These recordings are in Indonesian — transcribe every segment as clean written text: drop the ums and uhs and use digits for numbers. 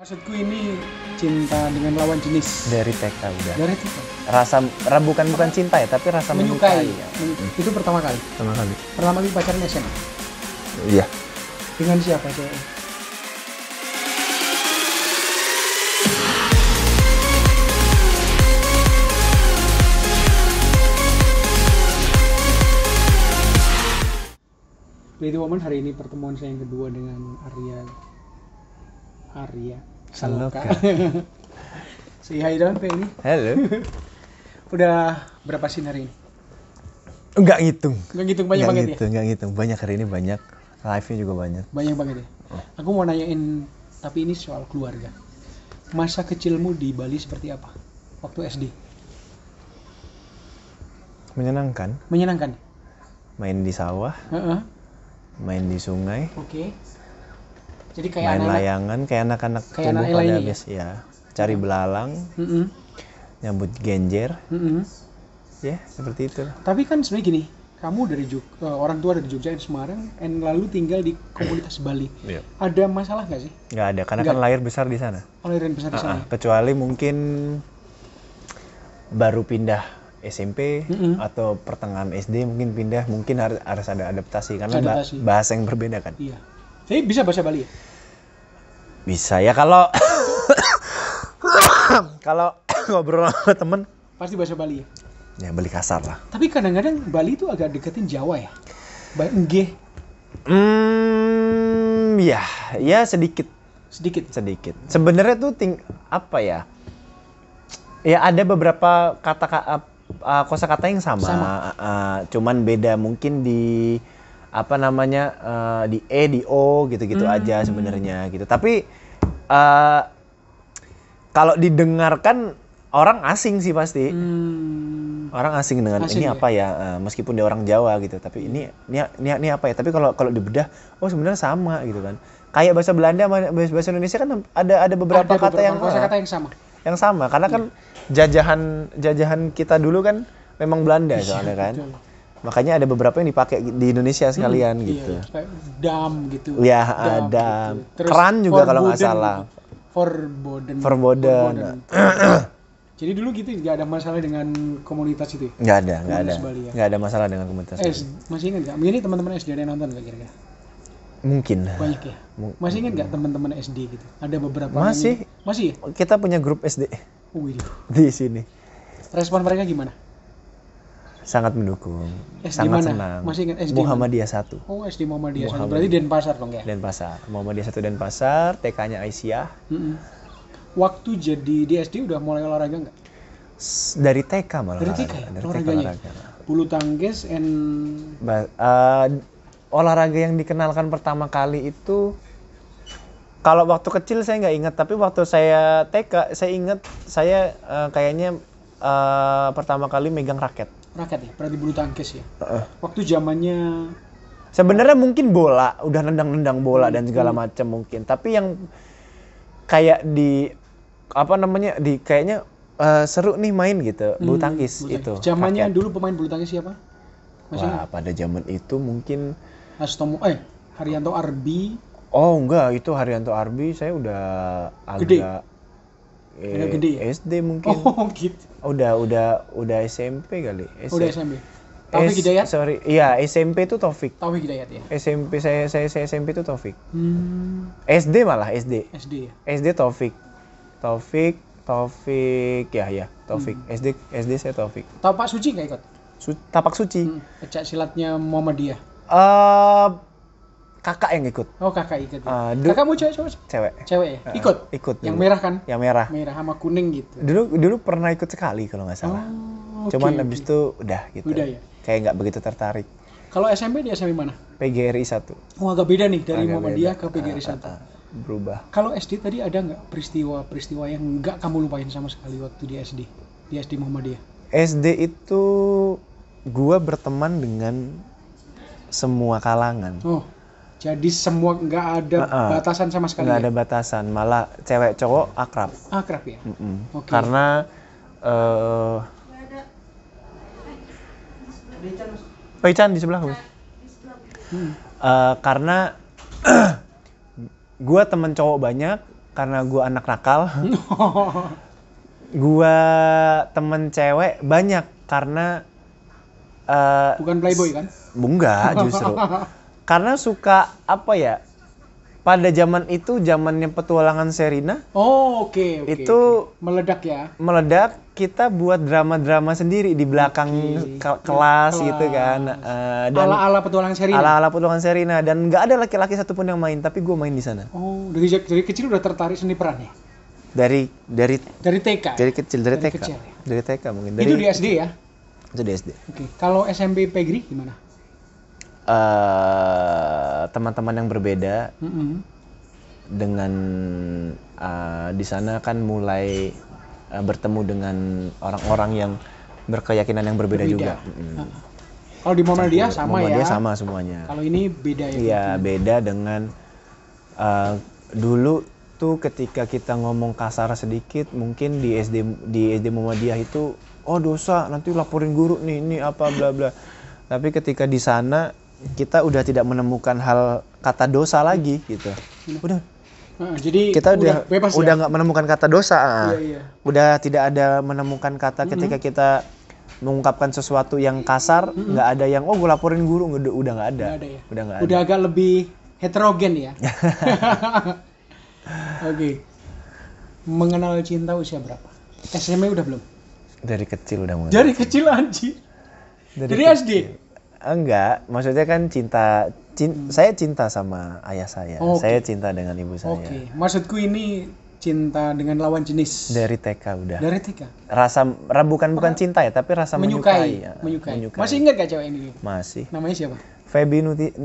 Maksudku ini cinta dengan lawan jenis. Dari TK udah. Dari TK. Bukan cinta ya, tapi rasa menyukai. Ya. Itu pertama kali. Pertama kali pacaran SMA. Iya. Dengan siapa cewek? Pretty Woman, hari ini pertemuan saya yang kedua dengan Arya Saloka. Say hi dong, Pe ini. Halo. Udah berapa scene hari ini? Enggak ngitung. Enggak ngitung, banyak banget ya? Enggak ngitung. Banyak hari ini, banyak. Live-nya juga banyak. Banyak banget ya? Aku mau nanyain, tapi ini soal keluarga. Masa kecilmu di Bali seperti apa? Waktu SD? Menyenangkan. Menyenangkan? Main di sawah. Main di sungai. Oke. Jadi kayak main anak-anak, layangan kayak anak-anak kayak tumbuh anak pada lainnya biasa ya. Cari belalang, nyambut genjer. Ya, seperti itu. Tapi kan sebenarnya gini, kamu dari orang tua dari Jogja dan Semarang, and lalu tinggal di komunitas Bali. Iya. Ada masalah nggak sih? Nggak ada, karena kan lahir besar di sana. Oh, lahir besar di sana. Kecuali mungkin baru pindah SMP atau pertengahan SD mungkin harus ada adaptasi karena bahasa yang berbeda kan. Iya. Jadi bisa bahasa Bali ya? Bisa ya kalau kalau ngobrol sama temen pasti bahasa Bali ya? Ya Bali kasar lah. Tapi kadang-kadang Bali itu agak deketin Jawa ya? Nggih. Ya sedikit. Sedikit. Sebenarnya tuh apa ya? Ya ada beberapa kosakata yang sama. Cuman beda mungkin di di E, di O gitu-gitu aja sebenarnya gitu. Tapi kalau didengarkan orang asing sih pasti. Orang asing dengan ini ya? Apa ya? Meskipun dia orang Jawa gitu, tapi ini apa ya? Tapi kalau dibedah, oh sebenarnya sama gitu kan. Kayak bahasa Belanda sama bahasa Indonesia kan ada beberapa kata yang sama. Yang sama karena kan jajahan kita dulu kan memang Belanda soalnya kan. Betul. Makanya ada beberapa yang dipakai di Indonesia sekalian gitu. Kayak dam gitu. Ya, ada. Gitu. Keran juga kalau nggak salah. Verboden. Jadi dulu gitu nggak ada masalah dengan komunitas itu? Nggak ada. Nggak ada masalah dengan komunitas. Masih ingat nggak? Mungkin teman-teman SD ada yang nonton nggak kira-kira? Mungkin. Banyak ya? Masih ingat nggak teman-teman SD gitu? Ada beberapa. Masih ya? Kita punya grup SD. Di sini. Respon mereka gimana? Sangat mendukung. SD sangat mana? senang. Masih ingat SD Muhammadiyah 1. Oh, SD Muhammadiyah 1. Berarti Denpasar dong ya? Denpasar. Muhammadiyah 1 Denpasar, TK-nya Aisyah. Waktu jadi di SD udah mulai olahraga nggak? Dari TK malah. Dari TK ya? Olahraganya? Bulu tangkis olahraga yang dikenalkan pertama kali itu, kalau waktu kecil saya nggak ingat, tapi waktu saya TK saya ingat saya kayaknya pertama kali megang raket ya, berarti bulu tangkis ya. Waktu zamannya sebenarnya mungkin bola, udah nendang bola dan segala macam mungkin, tapi yang kayak kayaknya seru nih main gitu, bulu tangkis itu. Zamannya dulu pemain bulu tangkis siapa? Wah, pada zaman itu mungkin Haryanto Arbi. Oh enggak, itu Haryanto Arbi saya udah agak gede. SD mungkin. Oh gitu. Udah SMP kali. Udah SMP. Taufik Hidayat? Sorry, iya SMP itu Taufik. Taufik Hidayat ya. SMP saya SMP itu Taufik. SD malah SD. SD ya. SD Taufik ya Taufik. SD saya Taufik. Tapak Suci nggak ikut? Tapak Suci. Pecah silatnya Muhammadiyah. Kakak yang ikut. Oh, kakak ikut. Kakakmu cewek? Cewek ya? Ikut. Yang merah kan? Yang merah. Merah sama kuning gitu. Dulu pernah ikut sekali kalau nggak salah. Cuman habis itu udah gitu. Udah ya. Kayak nggak begitu tertarik. Kalau SMP di SMP mana? PGRI 1. Oh, agak beda nih dari Muhammadiyah ke PGRI 1. Berubah. Kalau SD tadi ada nggak peristiwa yang nggak kamu lupain sama sekali waktu di SD? Di SD Muhammadiyah? SD itu gua berteman dengan semua kalangan. Oh, jadi semua nggak ada batasan sama sekali. Nggak ada batasan, malah cewek cowok akrab. Akrab ya. Okay. Karena Chan di sebelah. Karena gue temen cowok banyak, karena gue anak nakal. Gue temen cewek banyak karena Bukan playboy kan? enggak justru. Karena suka apa ya? Pada zaman itu zamannya petualangan Sherina. Oh, oke. Itu meledak ya. Meledak, kita buat drama-drama sendiri di belakang kelas gitu kan. Dan ala-ala petualangan Sherina. Ala-ala petualangan Sherina dan nggak ada laki-laki satupun yang main, tapi gue main di sana. Oh, dari kecil udah tertarik seni peran ya? Dari TK. Dari kecil, dari TK. Kecil, ya? Dari TK mungkin. Itu di SD ya? Itu di SD. Oke. Kalau SMP Pegri gimana? Teman-teman yang berbeda dengan di sana kan mulai bertemu dengan orang-orang yang berkeyakinan yang berbeda juga. Kalau di Muhammadiyah sama ya? Muhammadiyah sama semuanya. Kalau ini beda ya? Iya, beda dengan dulu tuh ketika kita ngomong kasar sedikit mungkin di SD Muhammadiyah itu dosa, nanti laporin guru nih, ini apa bla bla. Tapi ketika di sana kita udah tidak menemukan hal kata dosa lagi gitu. Jadi kita udah bebas nggak menemukan kata dosa. Iya. Udah tidak ada menemukan kata ketika kita mengungkapkan sesuatu yang kasar, nggak ada yang gue laporin guru, udah nggak ada. Udah agak lebih heterogen ya. Oke. Mengenal cinta usia berapa? SMA udah belum? Dari kecil udah mulai. Dari kecil anjir. Dari SD? Enggak, maksudnya kan saya cinta sama ayah saya. Saya cinta dengan ibu saya. Oke. Maksudku ini cinta dengan lawan jenis. Dari TK udah. Dari TK. Bukan cinta ya, tapi rasa menyukai. Masih ingat gak cewek ini? Masih. Namanya siapa?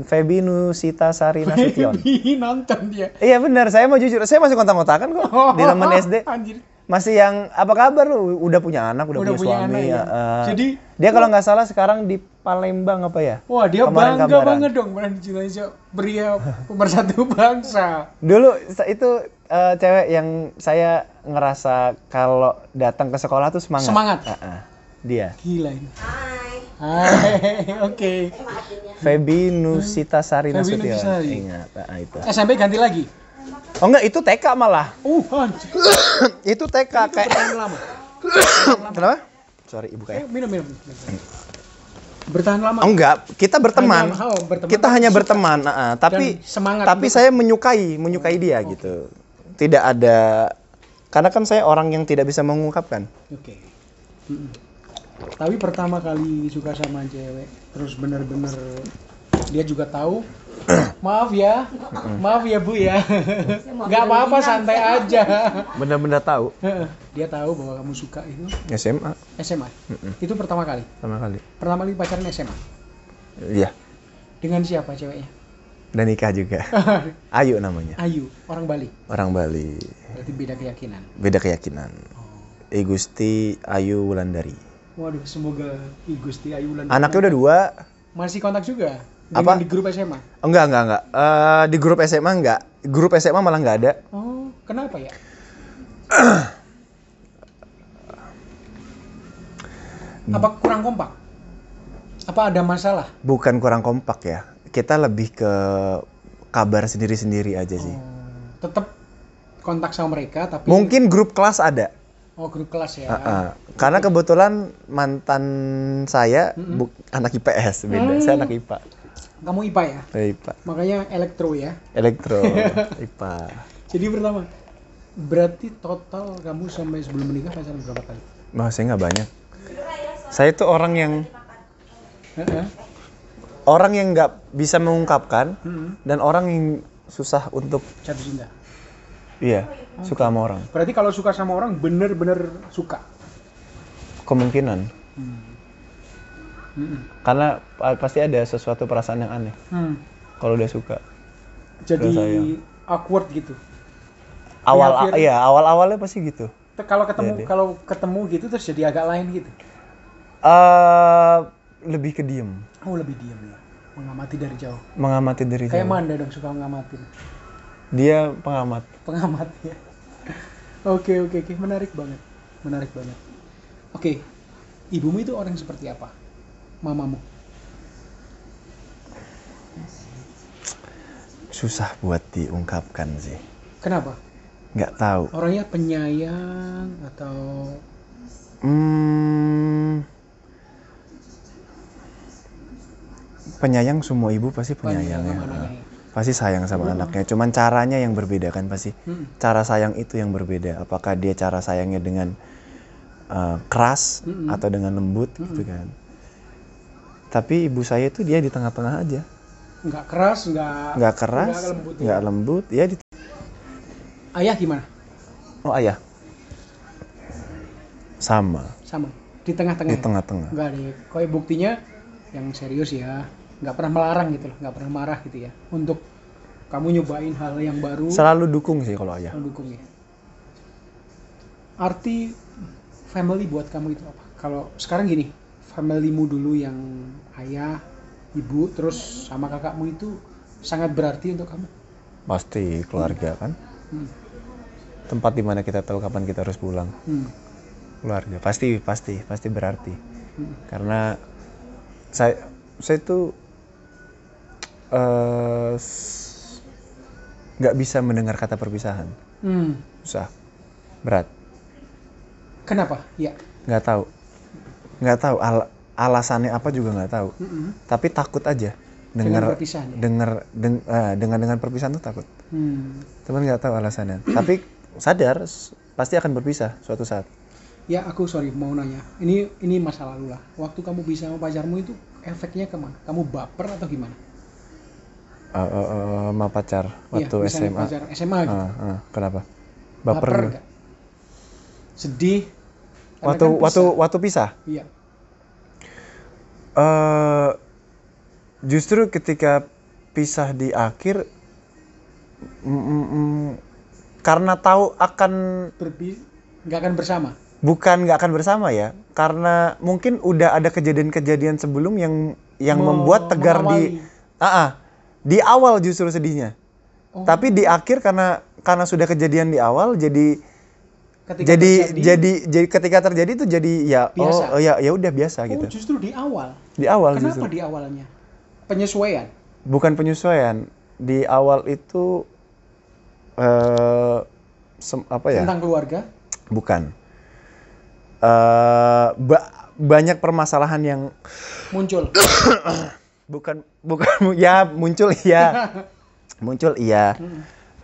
Febi Nusita Sari Nasution. Nonton dia. Iya benar, saya mau jujur, saya masih kontak-kontakan kok di teman SD. Anjir. Masih yang apa kabar lu? Udah punya anak, udah punya suami. Anak, ya? Jadi dia kalau nggak salah sekarang di Palembang apa ya? Wah, dia bangga banget dong pernah dicintai pria pemersatu bangsa. Dulu itu cewek yang saya ngerasa kalau datang ke sekolah tuh semangat. Dia. Gila ini. Hai, oke. Febi Nusita Sari Nasution. Ingat, itu. SMP ganti lagi? Oh enggak, itu TK malah. Anjir. Itu TK kayak lama. Kenapa? Sorry, ibu kayak. Minum. Bertahan lama? Enggak, kita berteman. Kita hanya berteman, tapi semangat. Tapi saya menyukai dia gitu. Tidak ada, karena kan saya orang yang tidak bisa mengungkapkan. Oke. Tapi pertama kali suka sama cewek, terus bener-bener dia juga tahu. Maaf ya Bu ya. Nggak apa-apa, santai aja. Bener-bener tahu. Dia tahu bahwa kamu suka itu. SMA. Itu pertama kali. Pertama kali pacaran SMA. Iya. Dengan siapa ceweknya? Dan nikah juga. Ayu namanya. Ayu, orang Bali. Berarti beda keyakinan. I Gusti Ayu Wulandari. Waduh, semoga I Gusti Ayu Wulandari. Anaknya udah 2. Masih kontak juga? Apa? Di grup SMA? Enggak. Di grup SMA enggak. Grup SMA malah enggak ada. Oh, kenapa ya? Apa kurang kompak? Apa ada masalah? Bukan kurang kompak ya. Kita lebih ke kabar sendiri-sendiri aja sih. Tetap kontak sama mereka tapi mungkin grup kelas ada. Oh, grup kelas ya. Karena kebetulan mantan saya anak IPS, beda. Saya anak IPA. Kamu IPA ya? IPA. Makanya elektro ya? Elektro, IPA. Jadi pertama, berarti total kamu sampai sebelum menikah pacaran berapa kali? Saya nggak banyak. Saya tuh orang yang nggak bisa mengungkapkan dan orang yang susah untuk jatuh cinta. Iya, suka sama orang. Berarti kalau suka sama orang bener-bener suka? Kemungkinan. Karena pasti ada sesuatu perasaan yang aneh. Kalau dia suka. Jadi awkward gitu. Awal-awalnya pasti gitu. Kalau ketemu gitu terus jadi agak lain gitu. Lebih ke diem. Oh, lebih diem ya. Mengamati dari jauh. Kayak Manda dong suka ngamatin. Dia pengamat ya. Oke. Menarik banget. Oke. Ibumu itu orang seperti apa? Mamamu? Susah buat diungkapkan sih. Kenapa? Nggak tahu. Orangnya penyayang atau Penyayang, semua ibu pasti penyayang ya. Pasti sayang sama anaknya. Cuman caranya yang berbeda kan pasti. Cara sayang itu yang berbeda. Apakah dia cara sayangnya dengan keras atau dengan lembut gitu kan. Tapi ibu saya itu dia di tengah-tengah aja. nggak keras, nggak lembut. Ya Ayah gimana? Oh, ayah. Sama. Di tengah-tengah. Di tengah-tengah. Nggak ada. Kayak buktinya yang serius ya. Nggak pernah melarang gitu loh, nggak pernah marah gitu ya. Untuk kamu nyobain hal yang baru. Selalu dukung sih kalau ayah. Selalu dukung ya. Arti family buat kamu itu apa? Kalau sekarang gini, familymu dulu yang ayah, ibu, terus sama kakakmu itu sangat berarti untuk kamu? Pasti keluarga kan. Tempat dimana kita tahu kapan kita harus pulang. Keluarga pasti berarti. Karena saya itu nggak bisa mendengar kata perpisahan. Susah, berat. Kenapa? Ya. Nggak tahu alasannya apa juga nggak tahu. Tapi takut aja dengar perpisahan. Dengan perpisahan tuh takut. Cuman nggak tahu alasannya. Tapi sadar pasti akan berpisah suatu saat. Ya, aku mau nanya. Ini masa lalu lah. Waktu kamu bisa sama pacarmu itu efeknya kemana? Kamu baper atau gimana? Sama pacar waktu ya, SMA. Pacar SMA gitu. Kenapa? Baper gak? Sedih? Waktu pisah? Iya. Justru ketika pisah di akhir, karena tahu akan nggak akan bersama. Bukan nggak akan bersama ya, karena mungkin udah ada kejadian-kejadian sebelum yang membuat tegar di awal justru sedihnya. Tapi di akhir karena sudah kejadian di awal jadi ketika terjadi itu jadi ya biasa. ya udah biasa gitu. Justru di awal. Kenapa justru di awalnya? Penyesuaian. Bukan penyesuaian. Di awal itu tentang keluarga? Bukan. Banyak permasalahan yang muncul. bukan ya muncul iya. Muncul iya.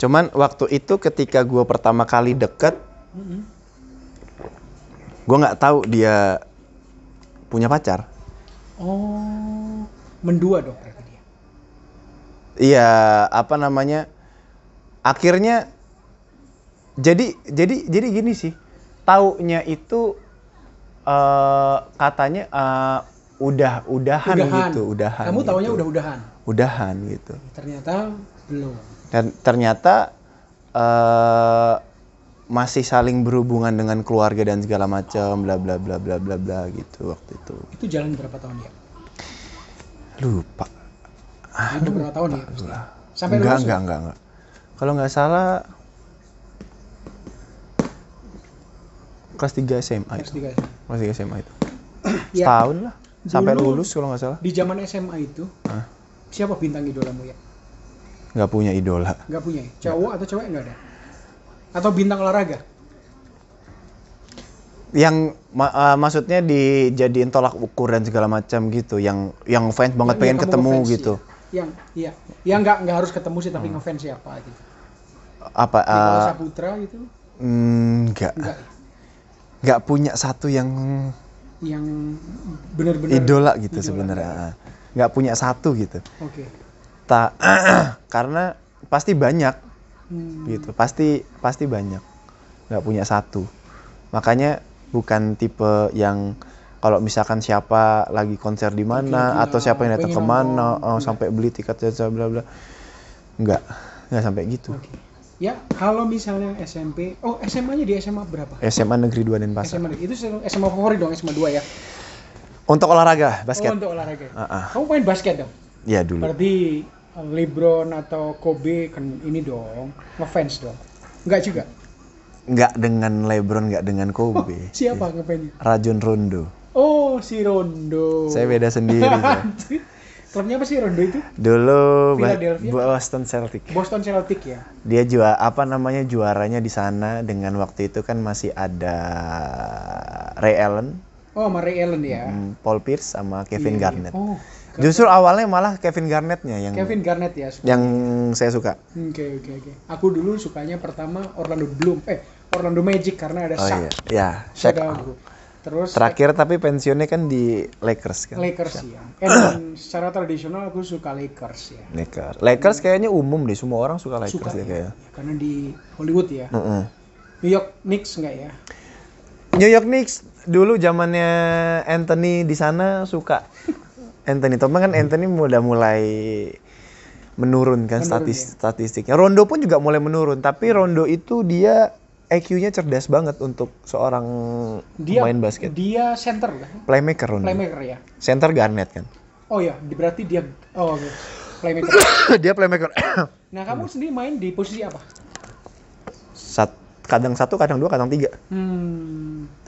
Cuman waktu itu ketika gue pertama kali deket, gue nggak tahu dia punya pacar. Oh, mendua dong berarti dia. Iya, akhirnya jadi gini sih. Taunya itu katanya udahan gitu. Kamu taunya gitu. Udahan gitu. Ternyata belum. Dan ternyata masih saling berhubungan dengan keluarga dan segala macam, bla bla bla bla bla bla gitu waktu itu. Itu jalan berapa tahun ya? Lupa. Itu berapa tahun ya? Sampai enggak. Kalau nggak salah kelas 3 SMA itu. Kelas 3 SMA itu. Ya. Setahun lah. Sampai lulus kalau nggak salah. Di zaman SMA itu, siapa bintang idolamu ya? Nggak punya idola. Nggak punya ya? Cowok atau cewek nggak ada? Atau bintang olahraga? Yang maksudnya dijadiin tolak ukur dan segala macam gitu. Yang fans banget pengen ketemu gitu. Ya. Yang nggak harus ketemu sih, tapi ngefans siapa gitu. Apa? Nicholas Saputra gitu? Enggak. Nggak punya satu yang benar-benar idola gitu sebenarnya. Nggak punya satu gitu. Oke. Karena pasti banyak gitu. Pasti banyak. Nggak punya satu. Makanya bukan tipe yang kalau misalkan siapa lagi konser di mana atau siapa yang datang ke mana sampai beli tiket bla bla. Nggak sampai gitu. Okay. Ya, kalau misalnya SMP, SMA-nya di SMA berapa? SMA Negeri 2 Denpasar. Itu SMA favorit dong, SMA 2 ya? Untuk olahraga, basket. Untuk olahraga. Kamu main basket dong? Iya dulu. Berarti LeBron atau Kobe kan ini dong, ngefans dong? Enggak juga? Enggak dengan LeBron, enggak dengan Kobe. Siapa ngefans? Rajon Rondo. Oh, si Rondo. Saya beda sendiri. Klubnya apa sih Rondo itu? Dulu Philadelphia? Boston Celtic. Boston Celtic ya. Dia juaranya di sana dengan waktu itu kan masih ada Ray Allen, Oh, sama Ray Allen ya. Paul Pierce sama Kevin Iya, iya. Garnett. Oh, Justru awalnya malah Kevin Garnettnya yang Kevin Garnett ya. yang saya suka. Oke. Aku dulu sukanya pertama Orlando Magic karena ada Oh Shaq. iya, ya, Shaq. Ada terus Terakhir tapi pensiunnya kan di Lakers kan. Lakers ya. Dan secara tradisional aku suka Lakers ya. Lakers kayaknya umum deh, semua orang suka Lakers Suka deh ya. kayaknya. Karena di Hollywood ya. New York Knicks enggak ya? New York Knicks dulu zamannya Anthony di sana suka. Anthony Thomas kan Anthony udah mulai menurun kan statistiknya. Rondo pun juga mulai menurun, tapi Rondo itu dia IQ-nya cerdas banget untuk seorang pemain basket. Dia center kan? Playmaker Rondo. Playmaker ya. Center Garnett kan. Oh ya, berarti dia oke. Playmaker. Dia playmaker. Nah, kamu sendiri main di posisi apa? Kadang 1, kadang 2, kadang 3.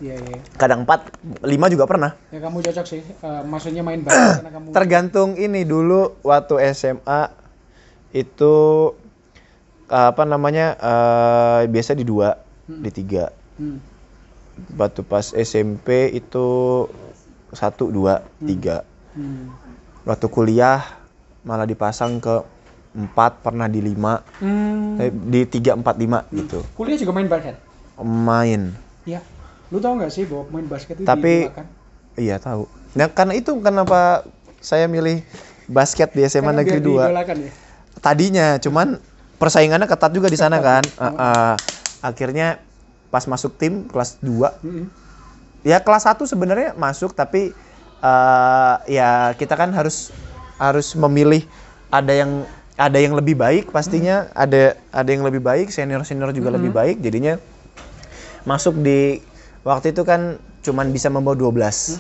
Iya. Kadang 4, 5 juga pernah. Ya kamu cocok sih. Maksudnya main basket karena kamu Tergantung ini dulu waktu SMA itu biasa di 2, di 3. Waktu pas SMP itu 1, 2, 3. Waktu kuliah malah dipasang ke 4, pernah di 5, di 3, 4, 5 gitu. Kuliah juga main basket? Main. Iya. Lu tau nggak sih bahwa main basket itu Tapi diidolakan? iya tahu. Nah karena itu kenapa saya milih basket di SMA Karena Negeri biar 2. diidolakan ya? Tadinya, cuman persaingannya ketat juga di sana kan. Akhirnya pas masuk tim kelas 2. Ya kelas 1 sebenarnya masuk, tapi ya kita kan harus memilih, ada yang lebih baik pastinya, ada yang lebih baik, senior juga lebih baik, jadinya masuk di waktu itu kan cuman bisa membawa 12.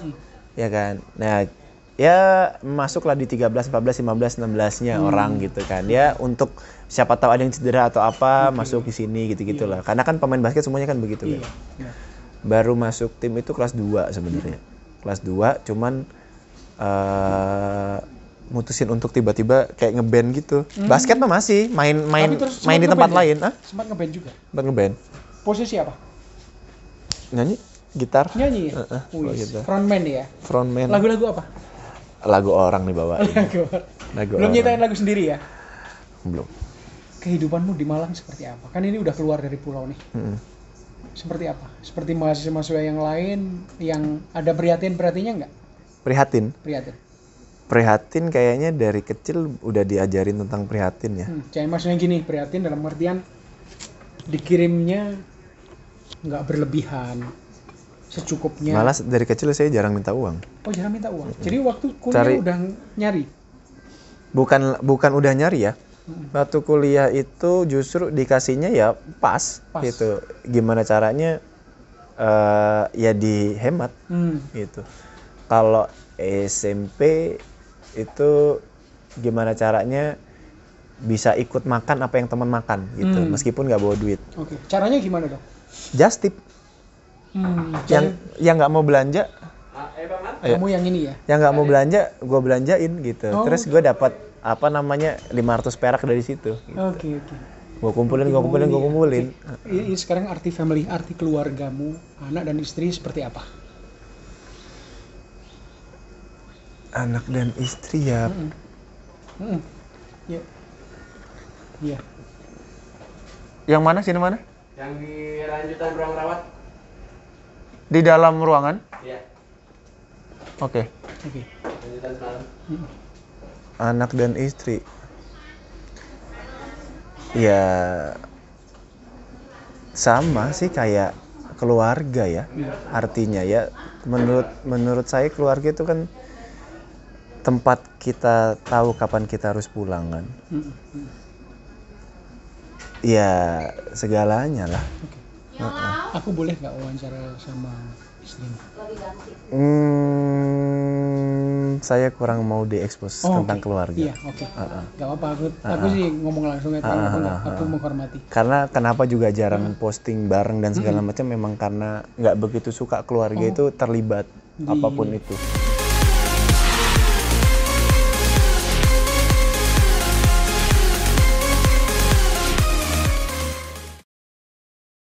Ya kan. Nah, ya masuklah di 13, 14, 15, 16-nya orang gitu kan. Ya untuk siapa tahu ada yang cedera atau apa, masuk di sini gitu-gitulah. Karena kan pemain basket semuanya kan begitu kan. Baru masuk tim itu kelas 2 sebenarnya. Kelas 2 cuman mutusin untuk tiba-tiba kayak ngeband gitu. Basket mah masih main di tempat lain. Sempat ngeband juga? Sempat ngeband. Posisi apa? Nyanyi, gitar. Nyanyi ya? Gitu. Frontman ya? Frontman. Lagu-lagu apa? Lagu orang dibawain. Belum Nyiptain lagu sendiri ya? Belum. Kehidupanmu di Malang seperti apa? Kan ini udah keluar dari pulau nih. Seperti apa? Seperti mahasiswa yang lain yang ada prihatin-prihatinnya nggak? Prihatin. Prihatin Kayaknya dari kecil udah diajarin tentang prihatin ya. Jadi maksudnya gini, prihatin dalam artian dikirimnya nggak berlebihan, secukupnya. Malah dari kecil saya jarang minta uang. Oh, jarang minta uang. Jadi waktu kuliah udah nyari? Bukan udah nyari ya. Waktu kuliah itu justru dikasihnya ya pas. Gitu. Gimana caranya ya dihemat gitu. Kalau SMP itu gimana caranya bisa ikut makan apa yang teman makan gitu, meskipun nggak bawa duit. Oke. Caranya gimana dong? Just tip. Yang nggak mau belanja, kamu yang ini ya? Yang nggak mau belanja, gue belanjain gitu. Terus gue dapat 500 perak dari situ. Gitu. Oke. Gue kumpulin. Ini sekarang arti family, arti keluargamu, anak dan istri seperti apa? Anak dan istri ya. Iya. Yang mana? Sini mana? Yang di lanjutan ruang rawat. Di dalam ruangan? Iya. Oke. Lanjutan semalam. Anak dan istri. Ya sama sih kayak keluarga ya. Artinya ya menurut saya keluarga itu kan tempat kita tahu kapan kita harus pulang kan. Ya segalanya lah. Aku boleh nggak wawancara sama istrimu? Saya kurang mau diekspos tentang keluarga. Iya, oke. Gak apa-apa, aku sih ngomong langsung aja, aku menghormati. Karena kenapa juga jarang posting bareng dan segala macam memang karena nggak begitu suka keluarga itu terlibat apapun itu.